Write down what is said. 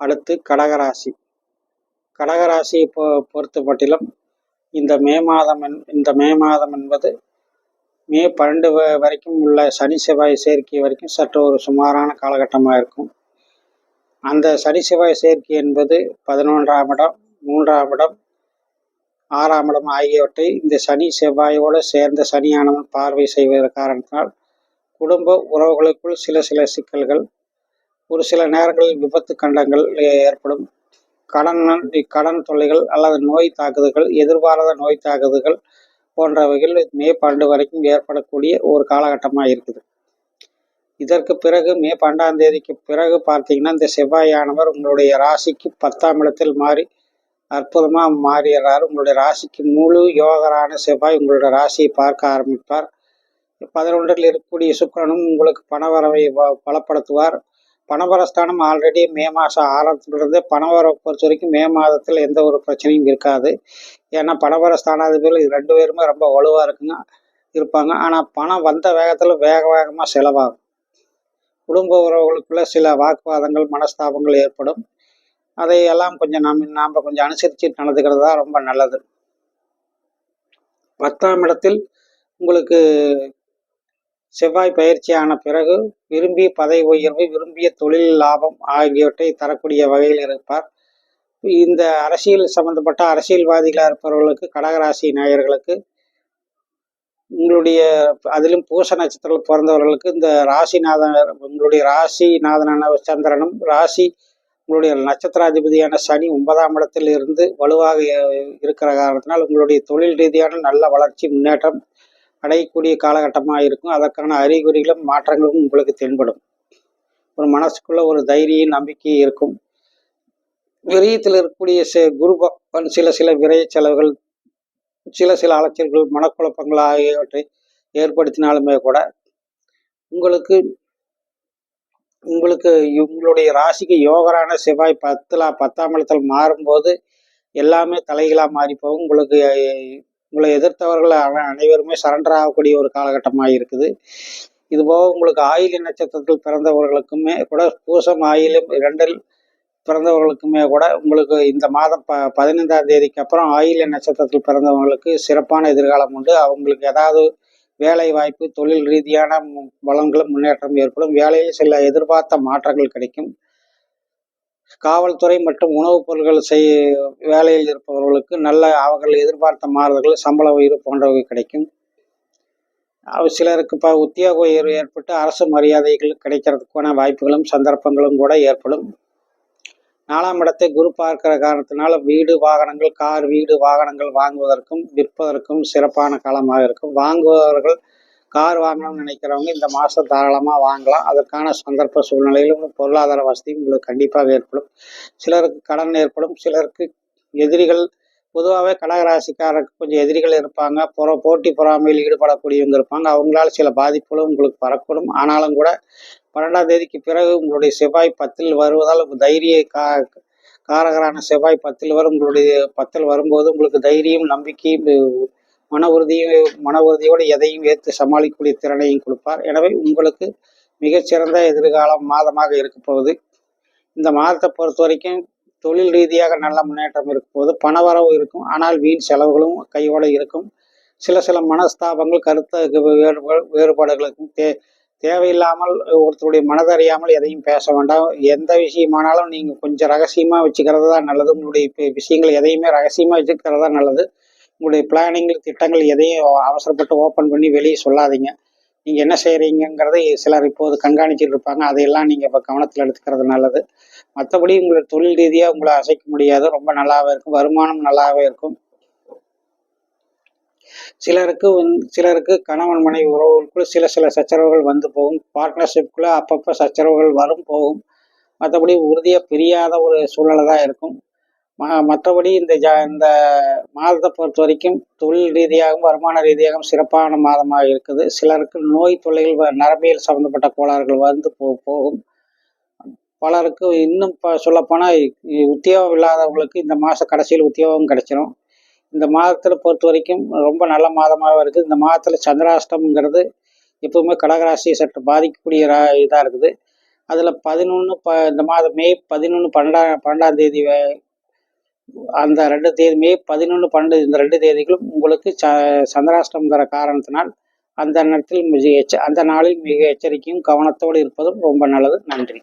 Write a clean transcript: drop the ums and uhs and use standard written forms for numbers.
அடுத்து கடகராசி. கடகராசியை பொறுத்தமட்டிலும் இந்த மே மாதம் என்பது மே 12 வரைக்கும் உள்ள சனி செவ்வாய் சேர்க்கை வரைக்கும் சற்று ஒரு சுமாரான காலகட்டமாக இருக்கும். அந்த சனி செவ்வாய் சேர்க்கை என்பது 11ஆம் இடம், 3ஆம் இடம், 6ஆம் இடம் ஆகியவற்றை இந்த சனி செவ்வாயோடு சேர்ந்த சனியானவன் பார்வை செய்வதன் காரணத்தினால் குடும்ப உறவுகளுக்குள் சில சிக்கல்கள், ஒரு சில நேரங்களில் விபத்து கண்டங்கள் ஏற்படும். கடன் தொல்லைகள் அல்லது நோய் தாக்குதல்கள், எதிர்பாராத நோய் தாக்குதல்கள் போன்றவைகள் மே 12 வரைக்கும் ஏற்படக்கூடிய ஒரு காலகட்டமாக இருக்குது. இதற்கு பிறகு மே 12ஆம் தேதிக்கு பிறகு பார்த்தீங்கன்னா, இந்த செவ்வாயானவர் உங்களுடைய ராசிக்கு 10ஆம் இடத்தில் மாறி அற்புதமாக மாறிடுறார். உங்களுடைய ராசிக்கு முழு யோகரான செவ்வாய் உங்களுடைய ராசியை பார்க்க ஆரம்பிப்பார். 11இல் இருக்கக்கூடிய சுக்கிரனும் உங்களுக்கு பணவரவை பலப்படுத்துவார். பணவரஸ்தானம் ஆல்ரெடி மே மாதம் ஆரம்பத்திலிருந்தே பணவரவை பொறுத்த வரைக்கும் மே மாதத்தில் எந்த ஒரு பிரச்சனையும் இருக்காது. ஏன்னா பணவரஸ்தானாதிபதிகள் 2 பேருமே ரொம்ப வலுவாக இருப்பாங்க. ஆனால் பணம் வந்த வேகத்தில் வேகமாக செலவாகும். குடும்ப உறவுகளுக்குள்ள சில வாக்குவாதங்கள், மனஸ்தாபங்கள் ஏற்படும். அதையெல்லாம் கொஞ்சம் நாம் கொஞ்சம் அனுசரித்து நடந்துக்கிறது தான் ரொம்ப நல்லது. 10ஆம் இடத்தில் உங்களுக்கு செவ்வாய் பயிற்சியான பிறகு விரும்பிய பதவி உயர்வு, விரும்பிய தொழில் லாபம் ஆகியவற்றை தரக்கூடிய வகையில் இருப்பார். இந்த அரசியல் சம்பந்தப்பட்ட அரசியல்வாதிகளாக இருப்பவர்களுக்கு, கடகராசி நேயர்களுக்கு, உங்களுடைய அதிலும் பூச நட்சத்திரத்தில் பிறந்தவர்களுக்கு இந்த உங்களுடைய ராசிநாதனான சந்திரனும் உங்களுடைய நட்சத்திராதிபதியான சனி 9ஆம் இடத்தில் இருந்து வலுவாக இருக்கிற காரணத்தினால் உங்களுடைய தொழில் ரீதியான நல்ல வளர்ச்சி, முன்னேற்றம் அடையக்கூடிய காலகட்டமாக இருக்கும். அதற்கான அறிகுறிகளும் மாற்றங்களும் உங்களுக்கு தென்படும். ஒரு மனசுக்குள்ள ஒரு தைரியம், நம்பிக்கை இருக்கும். விரயத்தில் இருக்கக்கூடிய குரு பகவான் சில விரய செலவுகள், சில அலைச்சல்கள், மனக்குழப்பங்கள் ஆகியவற்றை ஏற்படுத்தினாலுமே கூட உங்களுக்கு உங்களுடைய ராசிக்கு யோகரான செவ்வாய் 10ஆம் இடத்தில் மாறும்போது எல்லாமே தலைகளாக மாறி போகும். உங்களை எதிர்த்தவர்கள் அனைவருமே சரண்டர் ஆகக்கூடிய ஒரு காலகட்டமாக இருக்குது. இதுபோக உங்களுக்கு ஆயில்ய நட்சத்திரத்தில் பிறந்தவர்களுக்குமே கூட, பூசம் ஆயிலும் 2இல் பிறந்தவர்களுக்குமே கூட உங்களுக்கு இந்த மாதம் 15ஆம் தேதிக்கு அப்புறம் ஆயில்ய நட்சத்திரத்தில் பிறந்தவங்களுக்கு சிறப்பான எதிர்காலம் உண்டு. அவங்களுக்கு ஏதாவது வேலை வாய்ப்பு, தொழில் ரீதியான வளங்களும் முன்னேற்றம் ஏற்படும். வேலையில் சில எதிர்பார்த்த மாற்றங்கள் கிடைக்கும். காவல்துறை மற்றும் உணவுப் பொருட்கள் வேலையில் இருப்பவர்களுக்கு அவர்கள் எதிர்பார்த்த மாறுதல்கள், சம்பள உயர்வு போன்றவை கிடைக்கும். சிலருக்கு உத்தியோக உயர்வு ஏற்பட்டு அரசு மரியாதைகள் கிடைக்கிறதுக்கான வாய்ப்புகளும் சந்தர்ப்பங்களும் கூட ஏற்படும். 4ஆம் இடத்தை குரு பார்க்கிற காரணத்தினால வீடு வாகனங்கள் வாங்குவதற்கும் விற்பதற்கும் சிறப்பான காலமாக இருக்கும். வாங்குபவர்கள் கார் வாங்கணும்னு நினைக்கிறவங்க இந்த மாதம் தாராளமாக வாங்கலாம். அதற்கான சந்தர்ப்ப சூழ்நிலையிலும் பொருளாதார வசதியும் உங்களுக்கு கண்டிப்பாக ஏற்படும். சிலருக்கு கடன் ஏற்படும். சிலருக்கு எதிரிகள், பொதுவாகவே கடகராசிக்காரருக்கு கொஞ்சம் எதிரிகள் இருப்பாங்க. போட்டி பொறாமையில் ஈடுபடக்கூடியவங்க இருப்பாங்க. அவங்களால சில பாதிப்புகளும் உங்களுக்கு வரக்கூடும். ஆனாலும் கூட 12ஆம் தேதிக்கு பிறகு உங்களுடைய செவ்வாய் 10இல் வருவதால் தைரிய காரகரான செவ்வாய் 10இல் வரும். உங்களுடைய 10இல் வரும்போது உங்களுக்கு தைரியம், நம்பிக்கையும், மன உறுதியோடு எதையும் ஏற்று சமாளிக்கக்கூடிய திறனையும் கொடுப்பார். எனவே உங்களுக்கு மிகச்சிறந்த மாதமாக இருக்க போகுது. இந்த மாதத்தை பொறுத்த வரைக்கும் தொழில் ரீதியாக நல்ல முன்னேற்றம் இருக்கும் போது பணவரவு இருக்கும். ஆனால் வீண் செலவுகளும் கையோடு இருக்கும். சில மனஸ்தாபங்கள், கருத்து வேறுபாடுகளுக்கும் தேவையில்லாமல் ஒருத்தருடைய மனதறியாமல் எதையும் பேச வேண்டாம். எந்த விஷயமானாலும் நீங்கள் கொஞ்சம் ரகசியமாக வச்சுக்கிறது தான் நல்லது. உங்களுடைய விஷயங்கள் எதையுமே ரகசியமாக வச்சுக்கிறது தான் நல்லது. உங்களுடைய பிளானிங்கள், திட்டங்கள் எதையும் அவசரப்பட்டு ஓப்பன் பண்ணி வெளியே சொல்லாதீங்க. நீங்கள் என்ன செய்கிறீங்கிறதை சிலர் இப்போது கண்காணிச்சுட்டு இருப்பாங்க. அதையெல்லாம் நீங்கள் இப்போ கவனத்தில் எடுத்துக்கிறது நல்லது. மற்றபடி உங்களுடைய தொழில் ரீதியாக உங்களை அசைக்க முடியாது. ரொம்ப நல்லாவே இருக்கும். வருமானம் நல்லாவே இருக்கும். சிலருக்கு கணவன் மனைவி உறவுகளுக்குள் சில சச்சரவுகள் வந்து போகும். பார்ட்னர்ஷிப்புக்குள்ள அப்பப்போ சச்சரவுகள் வரும் போகும். மற்றபடி உறுதியாக பிரியாத ஒரு சூழ்நிலை தான் இருக்கும். மற்றபடி இந்த மாதத்தை பொறுத்த வரைக்கும் தொழில் ரீதியாகவும் வருமான ரீதியாகவும் சிறப்பான மாதமாக இருக்குது. சிலருக்கு நோய் தொல்லைகள், நரம்பியல் சம்பந்தப்பட்ட கோளாறுகள் வந்து போகும். பலருக்கு இன்னும் சொல்லப்போனால் உத்தியோகம் இல்லாதவங்களுக்கு இந்த மாத கடைசியில் உத்தியோகம் கிடைச்சிடும். இந்த மாதத்தில் பொறுத்த வரைக்கும் ரொம்ப நல்ல மாதமாக இருக்குது. இந்த மாதத்தில் சந்திராஷ்டமங்கிறது எப்பவுமே கடகராசியை சற்று பாதிக்கக்கூடிய இதாக இருக்குது. அதில் 11 இந்த மாதம் மே 11 12ஆம் தேதி அந்த 2 தேதி மே 11 12 இந்த 2 தேதிகளும் உங்களுக்கு சந்திராஷ்டமங்கிற காரணத்தினால் அந்த நேரத்தில் அந்த நாளில் மிக எச்சரிக்கையும் கவனத்தோடு இருப்பதும் ரொம்ப நல்லது. நன்றி.